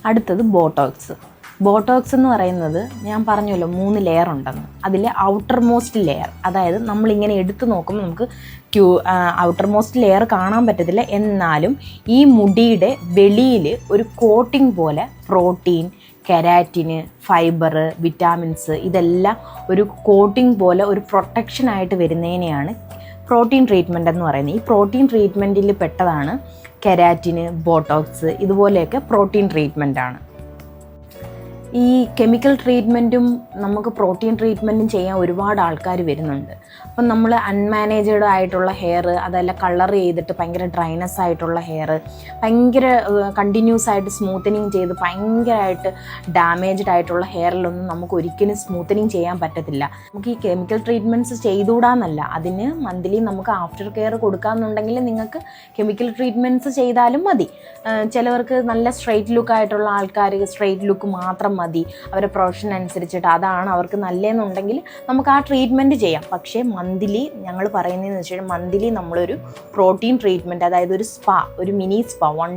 അടുത്തത് Botox. Botox എന്ന് പറയുന്നത് ഞാൻ പറഞ്ഞല്ലോ 3 ലെയർ ഉണ്ടെന്ന്. അതിൽ ഔട്ടർ മോസ്റ്റ് ലെയർ, അതായത് നമ്മളിങ്ങനെ എടുത്തു നോക്കുമ്പോൾ നമുക്ക് ഔട്ടർ മോസ്റ്റ് ലെയർ കാണാൻ പറ്റത്തില്ല, എന്നാലും ഈ മുടിയുടെ വെളിയിൽ ഒരു കോട്ടിംഗ് പോലെ പ്രോട്ടീൻ, കെരാറ്റിന്, ഫൈബർ, വിറ്റാമിൻസ് ഇതെല്ലാം ഒരു കോട്ടിംഗ് പോലെ ഒരു പ്രൊട്ടക്ഷനായിട്ട് വരുന്നതിനെയാണ് പ്രോട്ടീൻ ട്രീറ്റ്മെൻറ്റ് എന്ന് പറയുന്നത്. ഈ പ്രോട്ടീൻ ട്രീറ്റ്മെൻറ്റിൽ പെട്ടതാണ് കെരാറ്റിന്, ബോട്ടോക്സ്, ഇതുപോലെയൊക്കെ പ്രോട്ടീൻ ട്രീറ്റ്മെൻറ്റാണ്. ഈ കെമിക്കൽ ട്രീറ്റ്മെൻറ്റും നമുക്ക് പ്രോട്ടീൻ ട്രീറ്റ്മെൻറ്റും ചെയ്യാൻ ഒരുപാട് ആൾക്കാർ വരുന്നുണ്ട്. അപ്പം നമ്മൾ അൺമാനേജ്ഡ് ആയിട്ടുള്ള ഹെയർ, അതല്ല കളർ ചെയ്തിട്ട് ഭയങ്കര ഡ്രൈനെസ് ആയിട്ടുള്ള ഹെയർ, ഭയങ്കര കണ്ടിന്യൂസ് ആയിട്ട് സ്മൂത്തനിങ് ചെയ്ത് ഭയങ്കരമായിട്ട് ഡാമേജ്ഡ് ആയിട്ടുള്ള ഹെയറിലൊന്നും നമുക്ക് ഒരിക്കലും സ്മൂത്തനിങ് ചെയ്യാൻ പറ്റത്തില്ല. നമുക്ക് ഈ കെമിക്കൽ ട്രീറ്റ്മെൻറ്റ്സ് ചെയ്തുകൂടാന്നല്ല, അതിന് മന്ത്ലി നമുക്ക് ആഫ്റ്റർ കെയർ കൊടുക്കാമെന്നുണ്ടെങ്കിൽ നിങ്ങൾക്ക് കെമിക്കൽ ട്രീറ്റ്മെൻറ്റ്സ് ചെയ്താലും മതി. ചിലവർക്ക് നല്ല സ്ട്രെയിറ്റ് ലുക്ക് ആയിട്ടുള്ള ആൾക്കാർ സ്ട്രെയിറ്റ് ലുക്ക് മാത്രം മതി, അവരുടെ പ്രൊഫഷൻ അനുസരിച്ചിട്ട് അതാണ് അവർക്ക് നല്ലതെന്നുണ്ടെങ്കിൽ നമുക്ക് ആ ട്രീറ്റ്മെൻറ്റ് ചെയ്യാം. പക്ഷേ മന്ത്ലി ഞങ്ങൾ പറയുന്നതെന്ന് വെച്ചാൽ മന്ത്ലി നമ്മളൊരു പ്രോട്ടീൻ ട്രീറ്റ്മെൻറ്റ്, അതായത് ഒരു സ്പാ, ഒരു മിനി സ്പാ 1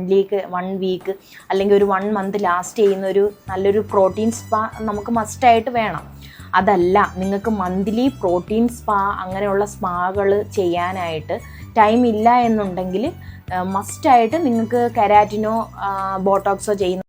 വീക്ക് അല്ലെങ്കിൽ ഒരു 1 മന്ത് ലാസ്റ്റ് ചെയ്യുന്ന ഒരു നല്ലൊരു പ്രോട്ടീൻ സ്പാ നമുക്ക് മസ്റ്റായിട്ട് വേണം. അതല്ല നിങ്ങൾക്ക് മന്ത്ലി പ്രോട്ടീൻ സ്പാ അങ്ങനെയുള്ള സ്പാകൾ ചെയ്യാനായിട്ട് ടൈം ഇല്ല എന്നുണ്ടെങ്കിൽ മസ്റ്റായിട്ട് നിങ്ങൾക്ക് കെരാറ്റിനോ ബോട്ടോക്സോ ചെയ്യുന്ന